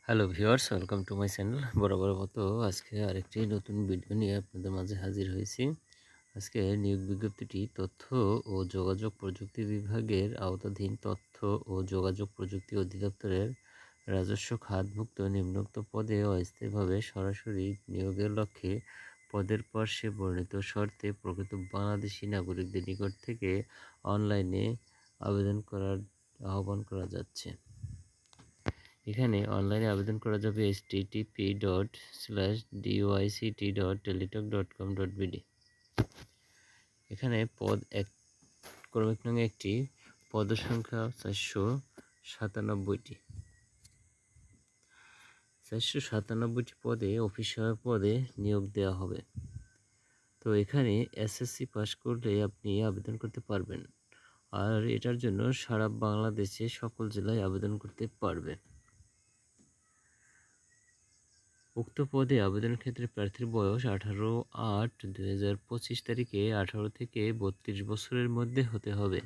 Hello viewers, welcome to my channel. বরাবরের মতো আজকে আরেকটি নতুন ভিডিও নিয়ে আপনাদের মাঝে হাজির হয়েছি। আজকে নিয়োগ বিজ্ঞপ্তিটি তথ্য ও যোগাযোগ প্রযুক্তি বিভাগের আওতাধীন তথ্য ও যোগাযোগ প্রযুক্তি অধিদপ্তরের রাজস্ব খাতভুক্ত নিম্নোক্ত পদে অস্থায়ীভাবে সরাসরি নিয়োগের লক্ষ্যে পদের পার্শ্বে বর্ণিত শর্তে প্রকৃত বাংলাদেশি নাগরিকদের নিকট থেকে অনলাইনে আবেদন করার আহ্বান করা যাচ্ছে। এখানে অনলাইনে আবেদন করা যাবে http://doict.teletalk.com.bd। এখানে পদ এক, ক্রমিক নং একটি, পদসংখ্যা 497টি। 497টি পদে অফিস সহায়ক পদে নিয়োগ দেওয়া হবে। তো এখানে এসএসসি পাস করলে আপনি আবেদন করতে পারবেন, আর এটার জন্য সারা বাংলাদেশে সকল জেলায় আবেদন করতে পারবেন। উক্ত পদে আবেদনের ক্ষেত্রে প্রার্থীর বয়স 18/8/2025 তারিখে 18 থেকে 32 বছরের মধ্যে হতে হবে।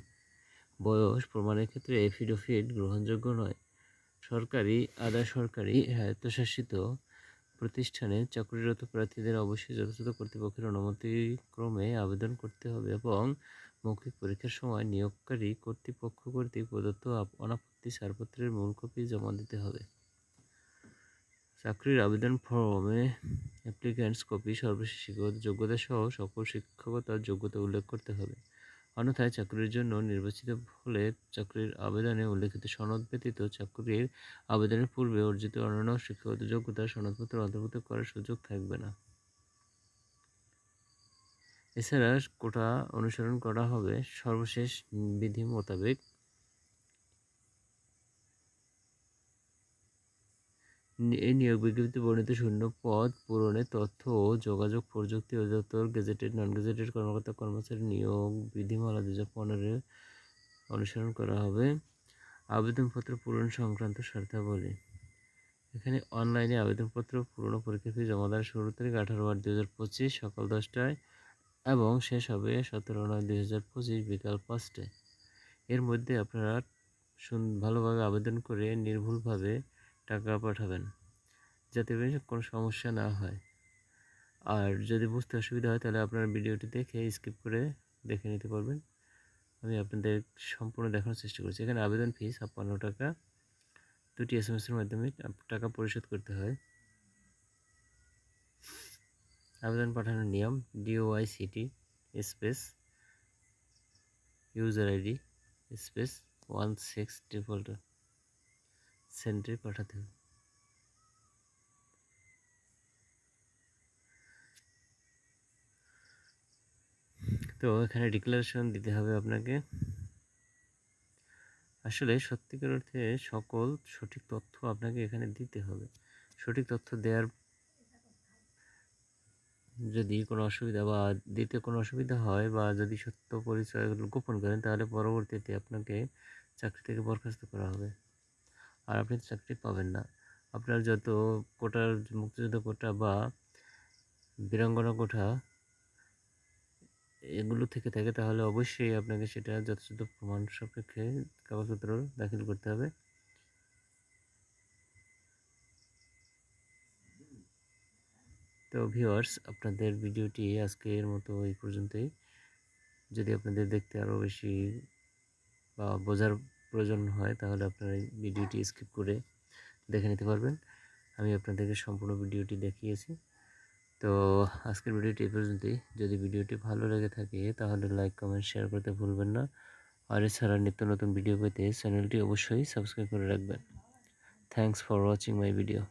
বয়স প্রমাণের ক্ষেত্রে এফিডেভিট গ্রহণযোগ্য নয়। সরকারি, আধা সরকারি, স্বায়ত্তশাসিত প্রতিষ্ঠানে চাকরিরত প্রার্থীদের অবশ্যই যথাযথ কর্তৃপক্ষের অনুমতিক্রমে আবেদন করতে হবে এবং মৌখিক পরীক্ষার সময় নিয়োগকারী কর্তৃপক্ষ কর্তৃক প্রদত্ত অনাপত্তি ছাড়পত্রের মূল কপি জমা দিতে হবে। চাকরির আবেদন ফর্মে অ্যাপ্লিক্যান্টস কপি, সর্বশেষ শিক্ষাগত যোগ্যতা সহ সকল শিক্ষকতার যোগ্যতা উল্লেখ করতে হবে। অন্যথায় চাকরির জন্য নির্বাচিত হলে চাকরির আবেদনে উল্লেখিত সনদ ব্যতীত চাকরির আবেদনের পূর্বে অর্জিত অন্যান্য শিক্ষাগত যোগ্যতার সনদপত্র অন্তর্ভুক্ত করার সুযোগ থাকবে না। এছাড়া কোটা অনুসরণ করা হবে সর্বশেষ বিধি মোতাবেক। এই নিয়োগ বিজ্ঞপ্তিতে বর্ণিত শূন্য পদ পূরণে তথ্য ও যোগাযোগ প্রযুক্তি অধিদপ্তর গেজেটেড নন গেজেটেড কর্মকর্তা কর্মচারী নিয়োগ বিধিমালা 2015 অনুসরণ করা হবে। আবেদনপত্র পূরণ সংক্রান্ত শর্তাবলী। এখানে অনলাইনে আবেদনপত্র পূরণ ও পরীক্ষা ফি জমা দেওয়ার শুরুর তারিখ 18/8/2025 সকাল 10টায় এবং শেষ হবে 17/9/2025 বিকাল 5টায়। এর মধ্যে আপনারা ভালোভাবে আবেদন করে নির্ভুলভাবে টাকা পাঠাবেন, যাতে কোনো সমস্যা না হয়। আর যদি বুঝতে অসুবিধা হয় তাহলে আপনারা ভিডিওটি দেখে স্কিপ করে দেখে নিতে পারবেন। আমি আপনাদের সম্পূর্ণ দেখানোর চেষ্টা করছি। এখানে আবেদন ফি 56 টাকা, 2টি SMS-এর মাধ্যমে টাকা পরিশোধ করতে হয়। আবেদন পাঠানোর নিয়ম: DOICT space user ID space 16 সেন্টে পাঠাতে হবে। তো এখানে ডিক্লারেশন দিতে হবে আপনাকে। আসলে সত্যিকার অর্থে সকল সঠিক তথ্য আপনাকে এখানে দিতে হবে। সঠিক তথ্য দেওয়ার যদি কোনো অসুবিধা বা দিতে কোনো অসুবিধা হয় বা যদি সত্য পরিচয় গোপন করেন তাহলে পরবর্তীতে আপনাকে চাকরি থেকে বরখাস্ত করা হবে, আর আপনি চাকরি পাবেন না। আপনার যত কোটার, মুক্তিযুদ্ধ কোটা বা বীরাঙ্গনা কোটা এগুলো থেকে থাকে তাহলে অবশ্যই আপনাকে সেটা যথাযথ প্রমাণ সাপেক্ষে কাগজপত্র দাখিল করতে হবে। তো ভিউয়ার্স, আপনাদের ভিডিওটি আজকের মতো এই পর্যন্তই। যদি আপনাদের দেখতে আরও বেশি বা বোঝার প্রয়োজন হয় তাহলে আপনারা এই ভিডিওটি স্কিপ করে দেখে নিতে পারবেন। আমি আপনাদেরকে সম্পূর্ণ ভিডিওটি দেখিয়েছি। তো আজকের ভিডিওটি এই পর্যন্তই। যদি ভিডিওটি ভালো লেগে থাকে তাহলে লাইক, কমেন্ট, শেয়ার করতে ভুলবেন না। আর এছাড়া নিত্য নতুন ভিডিও পেতে চ্যানেলটি অবশ্যই সাবস্ক্রাইব করে রাখবেন। Thanks for watching my video.